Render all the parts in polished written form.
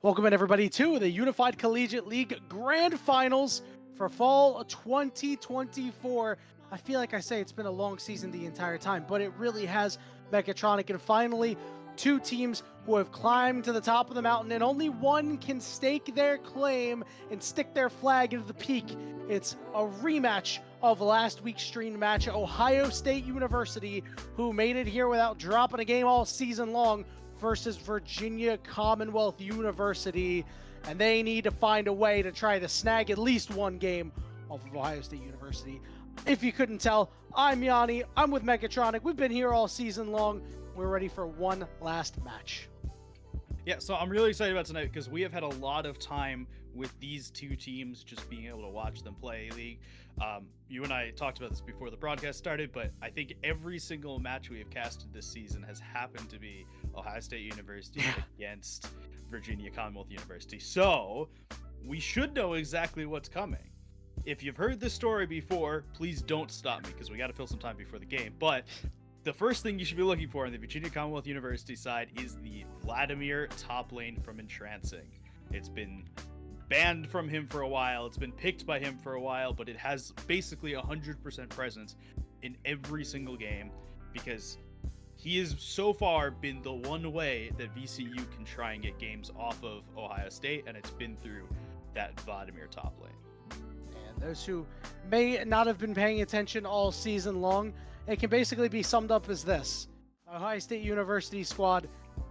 Welcome in everybody to the Unified Collegiate League Grand Finals for Fall 2024. I feel like I say it's been a long season the entire time, but it really has. Mechatronic and finally two teams who have climbed to the top of the mountain, and only one can stake their claim and stick their flag into the peak. It's a rematch of last week's streamed match. Ohio State University, who made it here without dropping a game all season long, versus Virginia Commonwealth University, and they need to find a way to try to snag at least one game off of Ohio State University. If you couldn't tell, I'm Yanni, I'm with Mechatronic, we've been here all season long, we're ready for one last match. Yeah, so I'm really excited about tonight because we have had a lot of time with these two teams just being able to watch them play League. You and I talked about this before the broadcast started, but I think every single match we have casted this season has happened to be Ohio State University against Virginia Commonwealth University. So we should know exactly what's coming. If you've heard this story before, please don't stop me because we got to fill some time before the game. But the first thing you should be looking for on the Virginia Commonwealth University side is the Vladimir top lane from Entrancing. It's been banned from him for a while, it's been picked by him for a while, but it has basically 100% presence in every single game because he has so far been the one way that VCU can try and get games off of Ohio State, and it's been through that Vladimir top lane. And those who may not have been paying attention all season long, it can basically be summed up as this. Ohio State University squad,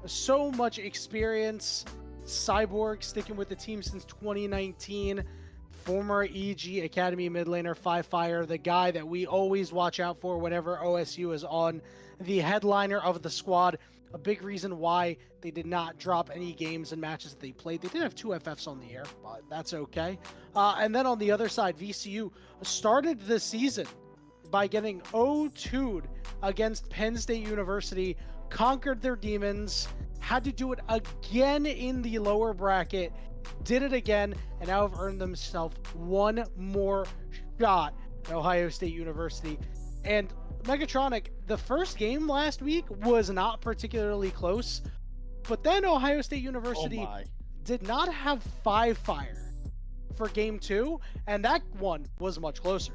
so much experience. Cyborg sticking with the team since 2019. Former EG Academy mid laner, Five Fire, the guy that we always watch out for whenever OSU is on. The headliner of the squad. A big reason why they did not drop any games and matches that they played. They did have 2 FFs on the air, but that's okay. And then on the other side, VCU started the season by getting 0-2'd against Penn State University, conquered their demons, had to do it again in the lower bracket, did it again, and now have earned themselves one more shot at Ohio State University. And Mechatronic, the first game last week was not particularly close, but then Ohio State University did not have Five Fire for game 2, and that one was much closer.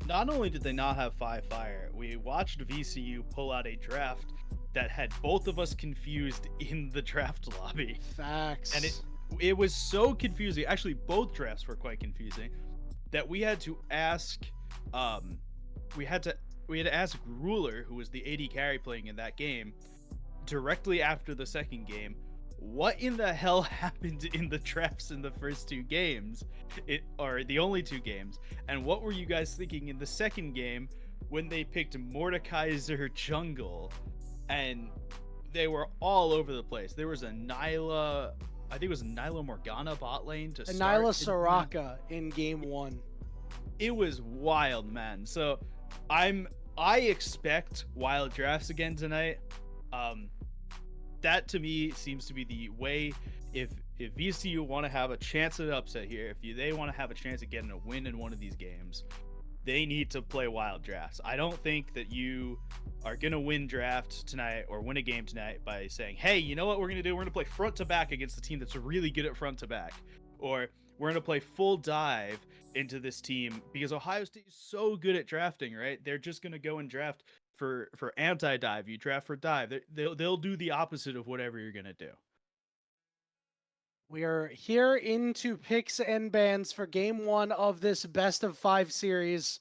Not only did they not have Five Fire, we watched VCU pull out a draft that had both of us confused in the draft lobby. Facts. And it was so confusing. Actually, both drafts were quite confusing that we had to ask we had to ask Ruler, who was the AD carry playing in that game, directly after the second game, what in the hell happened in the drafts in the first 2 games, or the only 2 games, and what were you guys thinking in the second game when they picked Mordekaiser jungle? And they were all over the place. There was a Nyla, I think it was Nyla Morgana bot lane to start. Nyla Soraka in game 1. It was wild, man. So I expect wild drafts again tonight. That to me seems to be the way. If VCU want to have a chance at an upset here, if they want to have a chance at getting a win in one of these games, they need to play wild drafts. I don't think that you are going to win draft tonight or win a game tonight by saying, hey, you know what we're going to do? We're going to play front to back against the team that's really good at front to back. Or we're going to play full dive into this team because Ohio State is so good at drafting, right? They're just going to go and draft for anti-dive. You draft for dive. They'll do the opposite of whatever you're going to do. We are here into picks and bans for game 1 of this best of 5 series.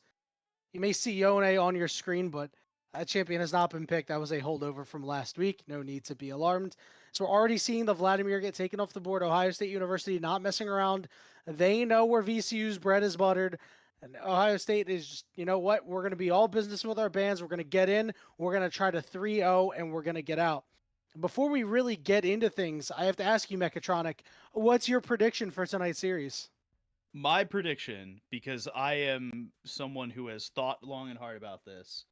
You may see Yone on your screen, but that champion has not been picked. That was a holdover from last week. No need to be alarmed. So we're already seeing the Vladimir get taken off the board. Ohio State University not messing around. They know where VCU's bread is buttered. And Ohio State is just, you know what? We're going to be all business with our bans. We're going to get in. We're going to try to 3-0, and we're going to get out. Before we really get into things, I have to ask you, Mechatronic, what's your prediction for tonight's series? My prediction, because I am someone who has thought long and hard about this,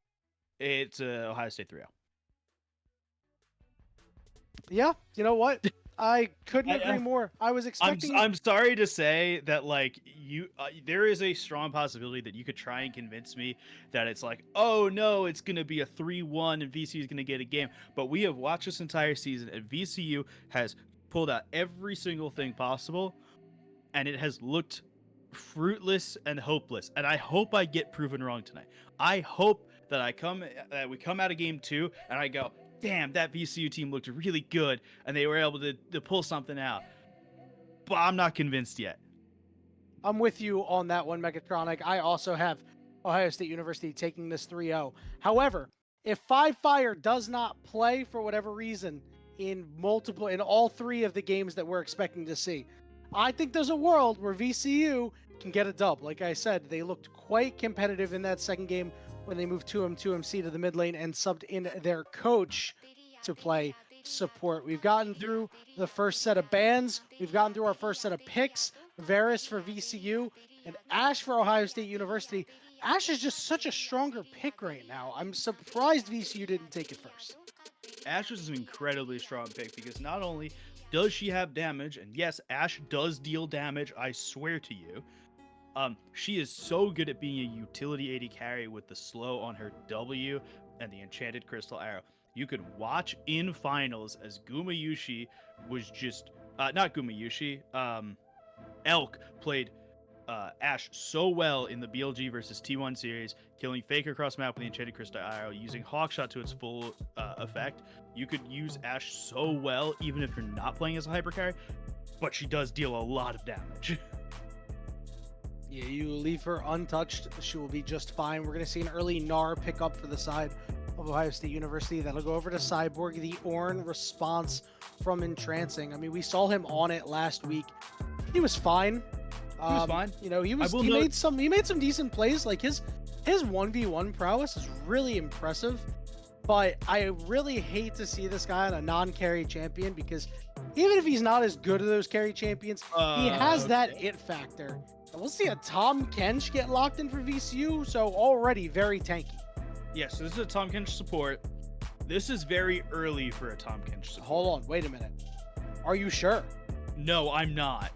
it's Ohio State 3-0. Yeah, you know what? I couldn't agree more. I was expecting. I'm sorry to say that, like, there is a strong possibility that you could try and convince me that it's like, oh no, it's gonna be a 3-1 and VCU is gonna get a game. But we have watched this entire season, and VCU has pulled out every single thing possible, and it has looked fruitless and hopeless. And I hope I get proven wrong tonight. I hope that we come out of game 2 and I go, damn, that VCU team looked really good and they were able to pull something out. But I'm not convinced yet. I'm with you on that one, Megatronic. I also have Ohio State University taking this 3-0. However, if Five Fire does not play for whatever reason in all 3 of the games that we're expecting to see, I think there's a world where VCU can get a dub. Like I said, they looked quite competitive in that second game when they moved 2MC to the mid lane and subbed in their coach to play support. We've gotten through the first set of bans. We've gotten through our first set of picks. Varus for VCU and Ash for Ohio State University. Ash is just such a stronger pick right now. I'm surprised VCU didn't take it first. Ash is an incredibly strong pick because not only does she have damage, and yes, Ash does deal damage, I swear to you. She is so good at being a utility AD carry with the slow on her W and the enchanted crystal arrow. You could watch in finals as Gumayushi was just not Gumayushi, Elk played Ash so well in the BLG versus T1 series, killing Faker across map with the enchanted crystal arrow, using Hawkshot to its full effect. You could use Ash so well even if you're not playing as a hyper carry, but she does deal a lot of damage. Yeah, you leave her untouched, she will be just fine. We're going to see an early Gnar pick up for the side of Ohio State University. That'll go over to Cyborg. The Ornn response from Entrancing. I mean, we saw him on it last week. He was fine. He was fine. You know, he made some decent plays. Like his 1v1 prowess is really impressive. But I really hate to see this guy on a non-carry champion because even if he's not as good as those carry champions, he has that it factor. And we'll see a Tahm Kench get locked in for VCU, so already very tanky. Yes, this is a Tahm Kench support. This is very early for a Tahm Kench support. Hold on, wait a minute. Are you sure? No, I'm not.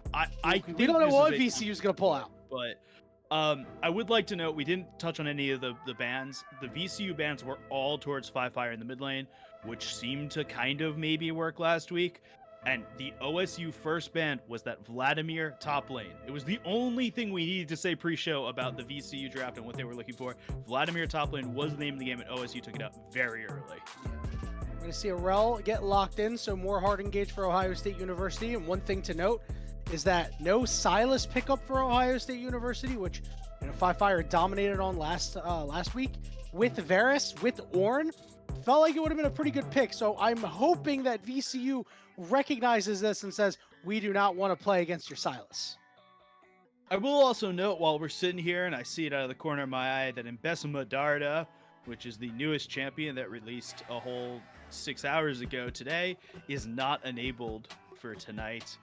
We don't know what VCU is going to pull out. But I would like to note we didn't touch on any of the bans. The VCU bans were all towards Five Fire in the mid lane, which seemed to kind of maybe work last week. And the OSU first ban was that Vladimir top lane. It was the only thing we needed to say pre-show about the VCU draft and what they were looking for. Vladimir top lane was the name of the game, and OSU took it out very early. We're going to see a Rel get locked in, so more hard engage for Ohio State University. And one thing to note is that no Silas pickup for Ohio State University, which Five Fire dominated on last week. With Varus, with Ornn, felt like it would have been a pretty good pick. So I'm hoping that VCU recognizes this and says, we do not want to play against your Silas. I will also note while we're sitting here and I see it out of the corner of my eye that Mbesima Darda, which is the newest champion that released a whole 6 hours ago today, is not enabled for tonight.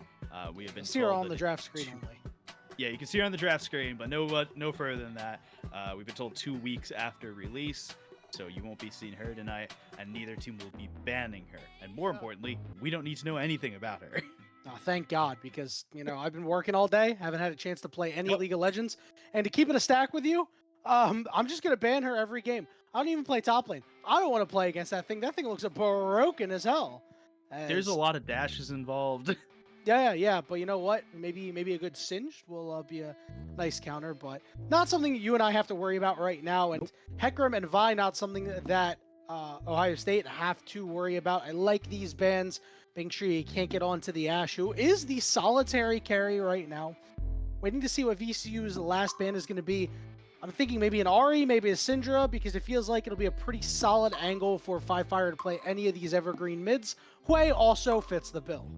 We have been see her on the draft screen only. Yeah, you can see her on the draft screen, but no further than that. We've been told 2 weeks after release. So you won't be seeing her tonight, and neither team will be banning her. And more importantly, we don't need to know anything about her. Oh, thank God, because, I've been working all day, haven't had a chance to play any League of Legends. And to keep it a stack with you, I'm just going to ban her every game. I don't even play top lane. I don't want to play against that thing. That thing looks broken as hell. There's a lot of dashes involved. Yeah, but you know what? Maybe a good Singed will be a nice counter, but not something that you and I have to worry about right now. And Hecarim and Vi, not something that Ohio State have to worry about. I like these bans, making sure you can't get onto the Ash, who is the solitary carry right now. Waiting to see what VCU's last ban is going to be. I'm thinking maybe an Ahri, maybe a Syndra, because it feels like it'll be a pretty solid angle for Five Fire to play any of these evergreen mids. Hui also fits the bill.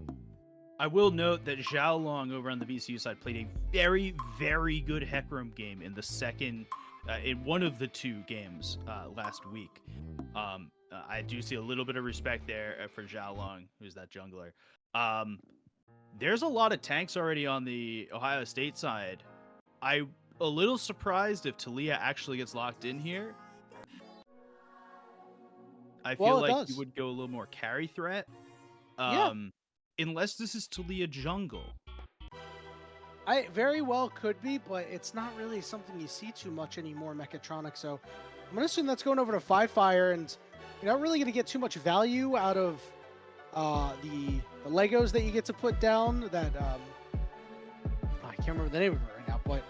I will note that Zhao Long over on the VCU side played a very, very good Hecarim game in the second, in one of the 2 games last week. I do see a little bit of respect there for Zhao Long, who's that jungler. There's a lot of tanks already on the Ohio State side. I'm a little surprised if Talia actually gets locked in here. I feel like you would go a little more carry threat. Yeah. Unless this is Talia jungle. I very well could be, but it's not really something you see too much anymore, Mechatronic. So I'm going to assume that's going over to Five Fire, and you're not really going to get too much value out of the Legos that you get to put down. That I can't remember the name of it right now, but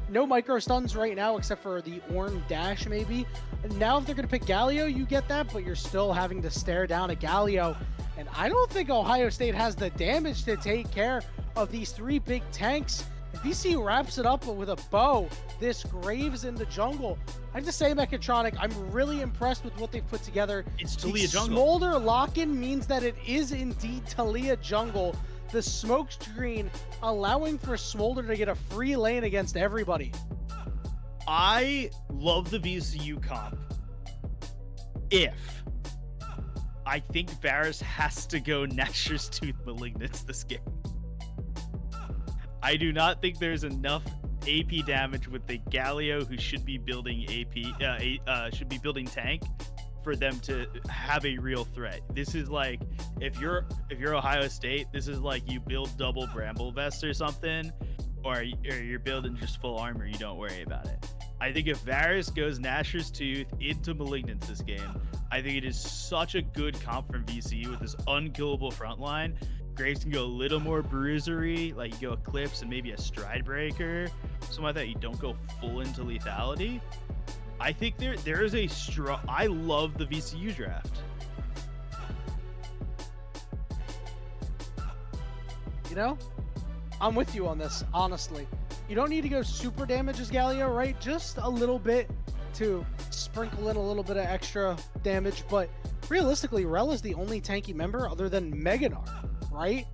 no micro stuns right now except for the Ornn dash maybe. And now if they're gonna pick Galio, you get that, but you're still having to stare down a Galio. And I don't think Ohio State has the damage to take care of these three big tanks. If VCU wraps it up with a bow, this Graves in the jungle, I have to say, Mechatronic, I'm really impressed with what they've put together. It's The Talia jungle. Smolder lock-in means that it is indeed Talia jungle. The smoke screen allowing for Smolder to get a free lane against everybody. I love the VCU comp. If I think Varus has to go Nasher's Tooth Malignance this game. I do not think there's enough AP damage with the Galio who should be building should be building tank for them to have a real threat. This is like if you're Ohio State, this is like you build double Bramble Vest or something, or you're building just full armor. You don't worry about it. I think if Varus goes Nasher's Tooth into Malignance this game, I think it is such a good comp from VCU with this unkillable front line. Graves can go a little more bruisery, like you go Eclipse and maybe a Stride Breaker, something like that. You don't go full into lethality. I think there is a strong. I love the VCU draft. You know, I'm with you on this, honestly. You don't need to go super damage as Galio, right? Just a little bit to sprinkle in a little bit of extra damage, but realistically, Rel is the only tanky member other than Meganar, right?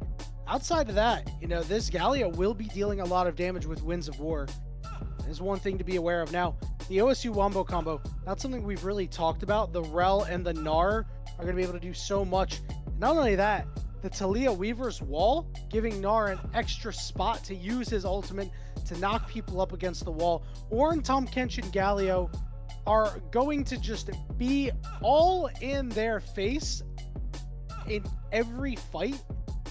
Outside of that, you know, this Galio will be dealing a lot of damage with Winds of War. There's one thing to be aware of. Now, the OSU Wombo combo, that's something we've really talked about. The Rel and the Gnar are going to be able to do so much. Not only that, the Talia Weaver's wall, giving Gnar an extra spot to use his ultimate to knock people up against the wall. Ornn, Tahm Kench, and Galio are going to just be all in their face in every fight.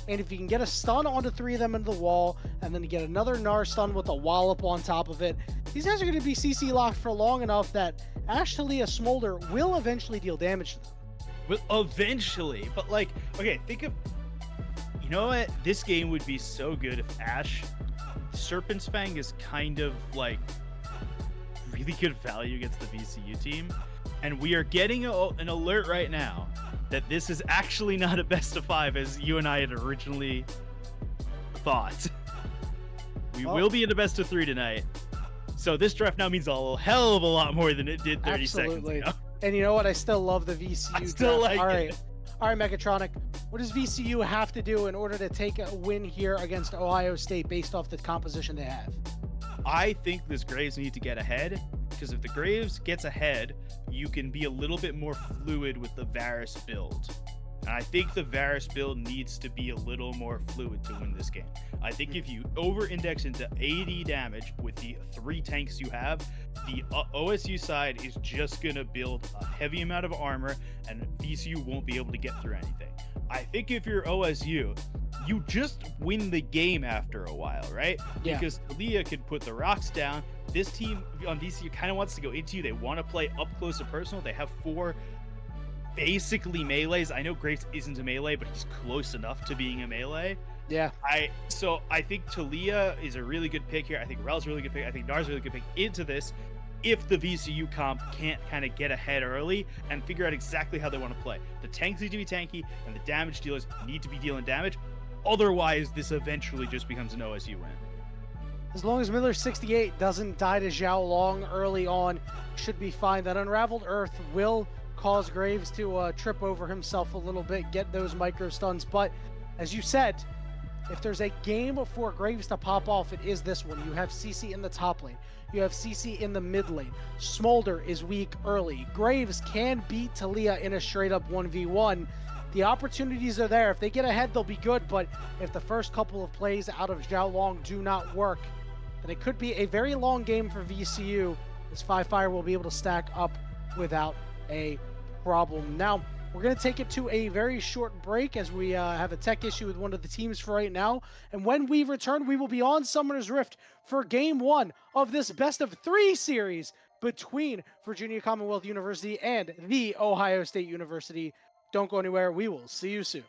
And if you can get a stun onto three of them into the wall, and then get another Gnar stun with a wallop on top of it, these guys are going to be CC locked for long enough that Ashe, Talia, Smolder will eventually deal damage to them. Well, eventually, but like, okay, think of, you know what? This game would be so good if Ashe, Serpent's Fang is kind of like really good value against the VCU team, and we are getting an alert right now that this is actually not a best of 5 as you and I had originally thought. We will be in a best of 3 tonight. So this draft now means a hell of a lot more than it did 30 seconds ago. And you know what? I still love the VCU I still draft. like it. All right, Mechatronic. What does VCU have to do in order to take a win here against Ohio State based off the composition they have? I think this Graves need to get ahead, because if the Graves gets ahead, you can be a little bit more fluid with the Varus build. And I think the Varus build needs to be a little more fluid to win this game. I think if you over-index into AD damage with the 3 tanks you have, the OSU side is just going to build a heavy amount of armor, and VCU won't be able to get through anything. I think if you're OSU, you just win the game after a while, right? Yeah. Because Talia can put the rocks down. This team on VCU kind of wants to go into you. They want to play up close and personal. They have 4 basically melees. I know Graves isn't a melee, but he's close enough to being a melee. Yeah. So I think Talia is a really good pick here. I think Rel's a really good pick. I think Gnar's a really good pick into this if the VCU comp can't kind of get ahead early and figure out exactly how they want to play. The tanks need to be tanky, and the damage dealers need to be dealing damage. Otherwise, this eventually just becomes an OSU win. As long as Miller 68 doesn't die to Zhao Long early on, should be fine. That Unraveled Earth will cause Graves to trip over himself a little bit, get those micro stuns. But as you said, if there's a game for Graves to pop off, it is this one. You have CC in the top lane. You have CC in the mid lane. Smolder is weak early. Graves can beat Talia in a straight up 1v1. The opportunities are there. If they get ahead, they'll be good. But if the first couple of plays out of Zhao Long do not work, then it could be a very long game for VCU, as Five Fire will be able to stack up without a problem. Now, we're going to take it to a very short break as we have a tech issue with one of the teams for right now. And when we return, we will be on Summoner's Rift for Game 1 of this best of 3 series between Virginia Commonwealth University and The Ohio State University. Don't go anywhere. We will see you soon.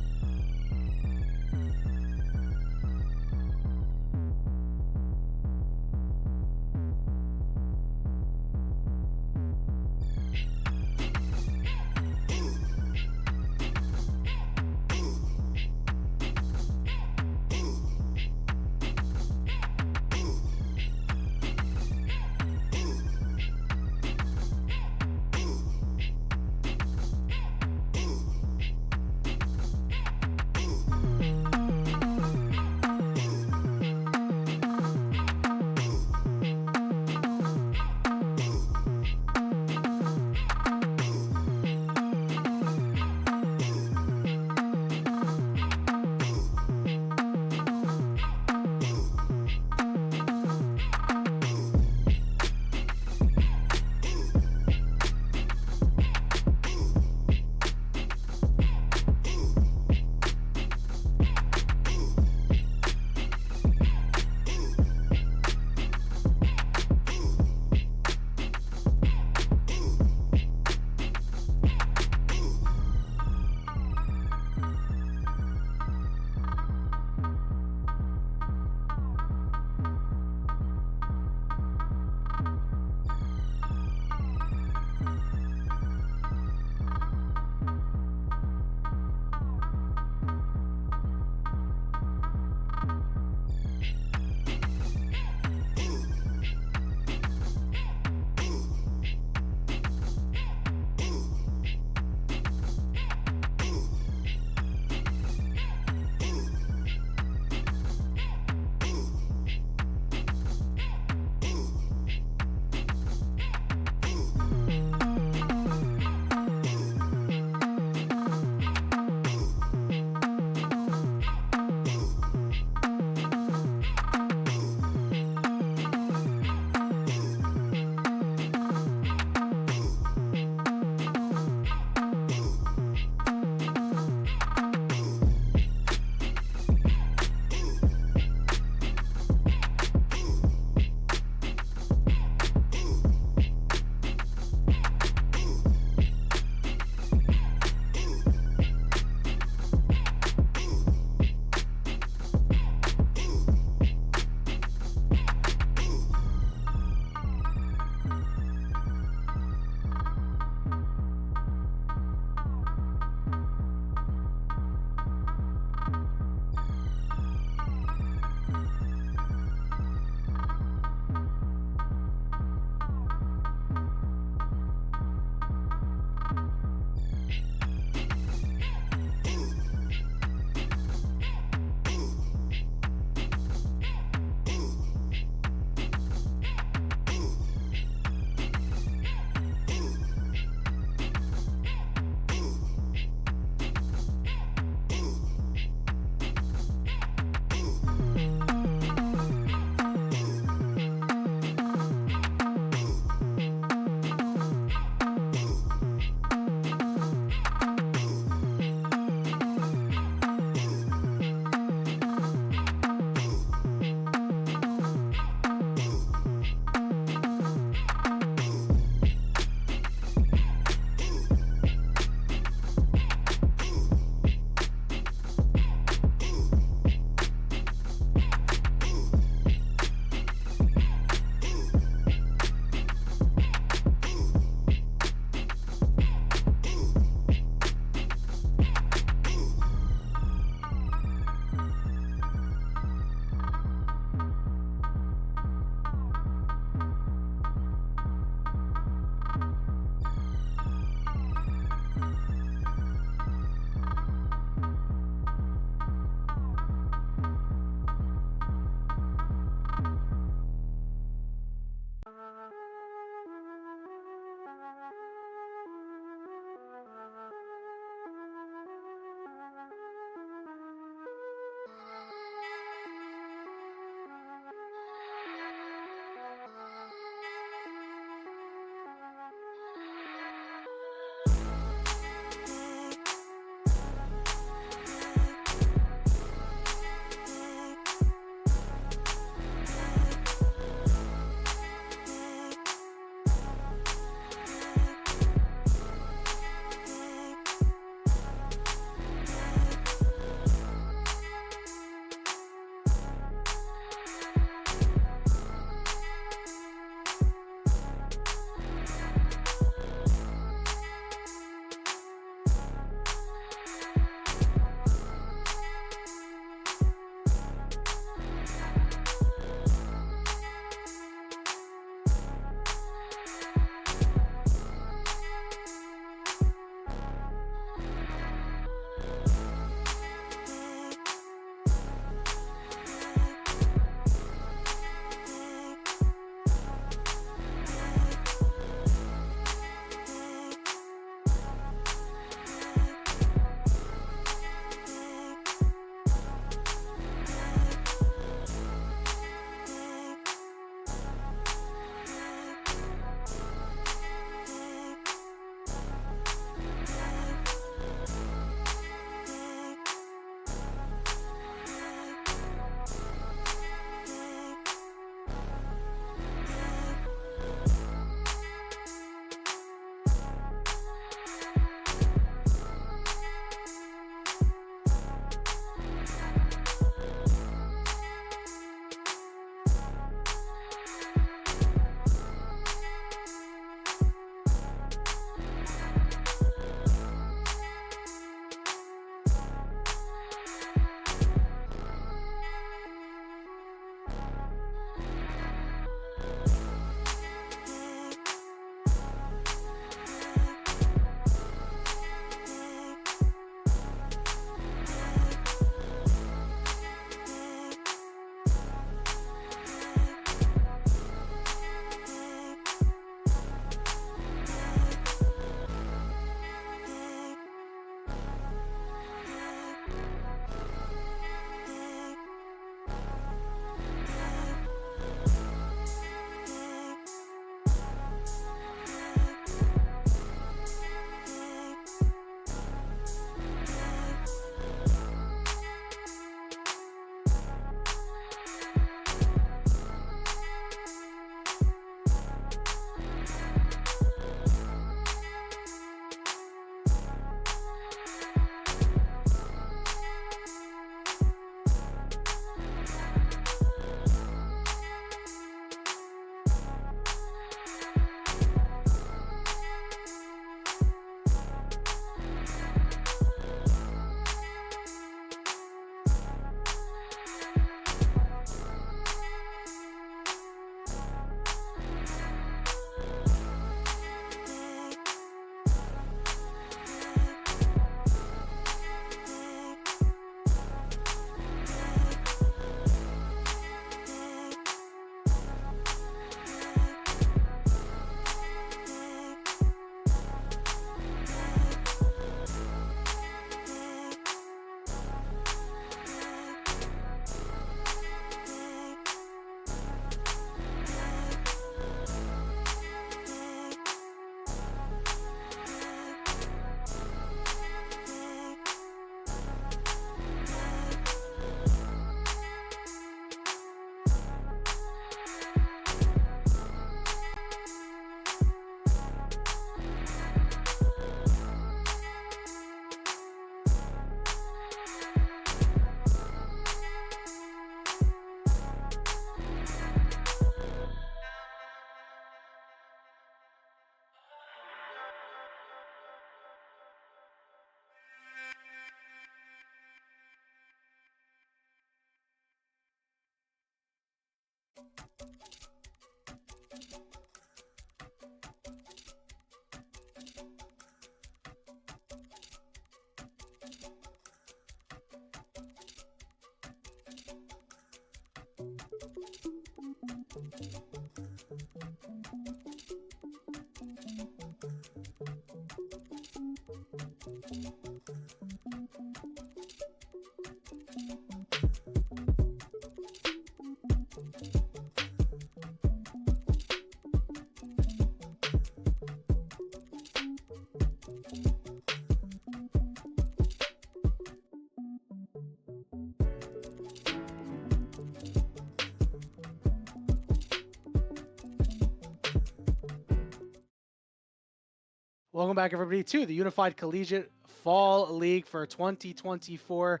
Welcome back, everybody, to the Unified Collegiate Fall League for 2024.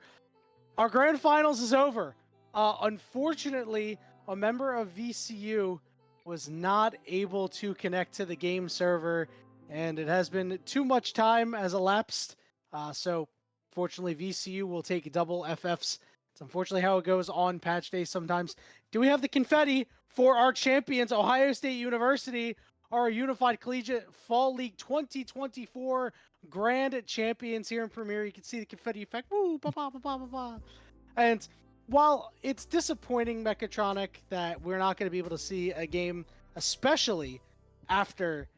Our grand finals is over. Unfortunately, a member of VCU was not able to connect to the game server, and it has been too much time has elapsed. So, fortunately, VCU will take double FFs. It's unfortunately how it goes on patch day sometimes. Do we have the confetti for our champions, Ohio State University, our Unified Collegiate Fall League 2024 grand champions here in Premier. You can see the confetti effect. Woo, ba ba ba ba ba ba. And while it's disappointing, Mechatronic, that we're not going to be able to see a game, especially after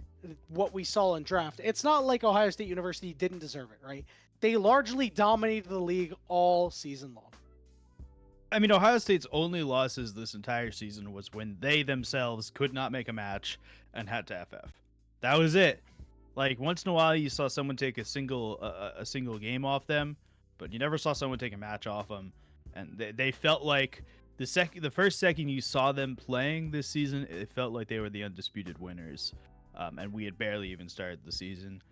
what we saw in draft, it's not like Ohio State University didn't deserve it, right? They largely dominated the league all season long. I mean, Ohio State's only losses this entire season was when they themselves could not make a match and had to FF. That was it. Like, once in a while, you saw someone take a single game off them, but you never saw someone take a match off them. And they felt like the first second you saw them playing this season, it felt like they were the undisputed winners. And we had barely even started the season.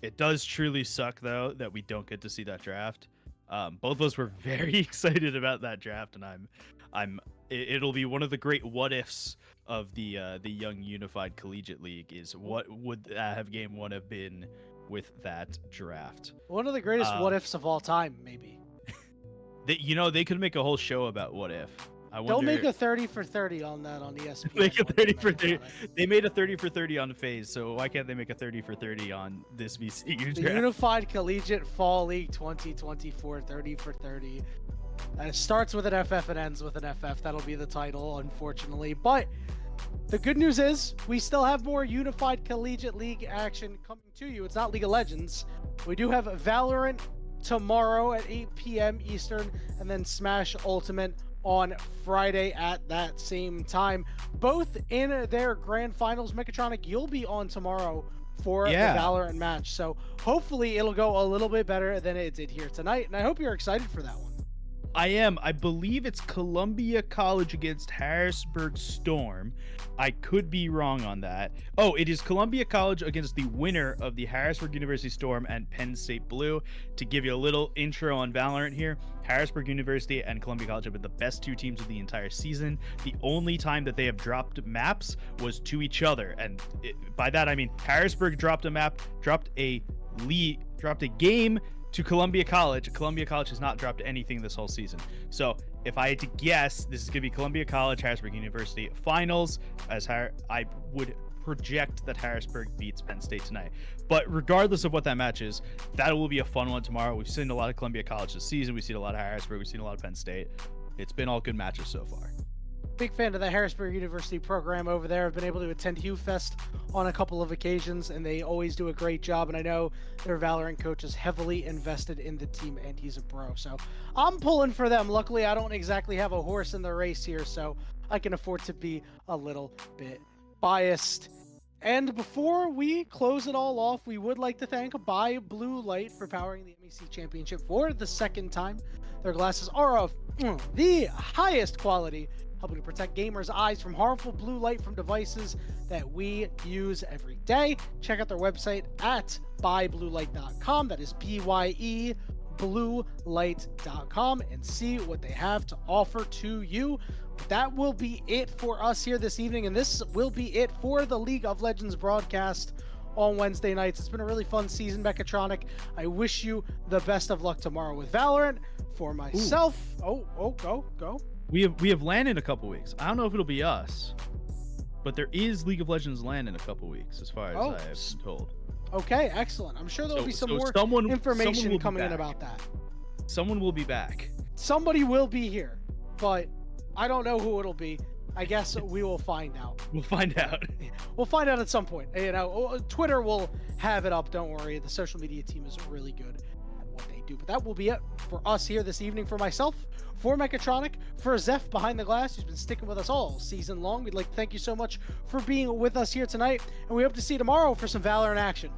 It does truly suck, though, that we don't get to see that draft. Both of us were very excited about that draft, and it'll be one of the great what ifs of the Young Unified Collegiate League is what would have game one have been with that draft. One of the greatest what ifs of all time, maybe. They could make a whole show about what if. They'll make a 30 for 30 on that on ESPN. Make a 30 for 30. They made a 30 for 30 on FaZe, so why can't they make a 30 for 30 on this VCU draft? The Unified Collegiate Fall League 2024 30 for 30. And it starts with an FF and ends with an FF. That'll be the title, unfortunately. But the good news is we still have more Unified Collegiate League action coming to you. It's not League of Legends. We do have Valorant tomorrow at 8 p.m. Eastern, and then Smash Ultimate on Friday at that same time. Both in their grand finals. Mechatronic, you'll be on tomorrow for the Valorant match. So hopefully it'll go a little bit better than it did here tonight. And I hope you're excited for that one. I am. I believe it's Columbia College against Harrisburg Storm. I could be wrong on that. Oh, it is Columbia College against the winner of the Harrisburg University Storm and Penn State Blue. To give you a little intro on Valorant here, Harrisburg University and Columbia College have been the best two teams of the entire season. The only time that they have dropped maps was to each other. And by that, I mean Harrisburg dropped a map, dropped a game to Columbia College. Columbia College has not dropped anything this whole season. So if I had to guess, this is going to be Columbia College, Harrisburg University finals, as I would project that Harrisburg beats Penn State tonight. But regardless of what that match is, that will be a fun one tomorrow. We've seen a lot of Columbia College this season. We've seen a lot of Harrisburg. We've seen a lot of Penn State. It's been all good matches so far. Big fan of the Harrisburg University program over there. I've been able to attend Hugh Fest on a couple of occasions, and they always do a great job. And I know their Valorant coach is heavily invested in the team, and he's a bro. So I'm pulling for them. Luckily, I don't exactly have a horse in the race here, so I can afford to be a little bit biased. And before we close it all off, we would like to thank Buy Blue Light for powering the MEC Championship for the second time. Their glasses are of the highest quality, helping to protect gamers' eyes from harmful blue light from devices that we use every day. Check out their website at buybluelight.com. That is BYE bluelight.com, and see what they have to offer to you. That will be it for us here this evening, and this will be it for the League of Legends broadcast on Wednesday nights. It's been a really fun season, Mechatronic. I wish you the best of luck tomorrow with Valorant. For myself, go. We have LAN in a couple weeks. I don't know if it'll be us, but there is League of Legends LAN in a couple weeks, as far as I have been told. Okay, excellent. I'm sure there'll be some more information coming in about that. Someone will be back. Somebody will be here, but I don't know who it'll be. I guess we will find out. We'll find out. We'll find out at some point. You know, Twitter will have it up. Don't worry. The social media team is really good at what they do. But that will be it for us here this evening. For myself, for Mechatronic, for Zeph behind the glass, who's been sticking with us all season long, we'd like to thank you so much for being with us here tonight. And we hope to see you tomorrow for some Valorant action.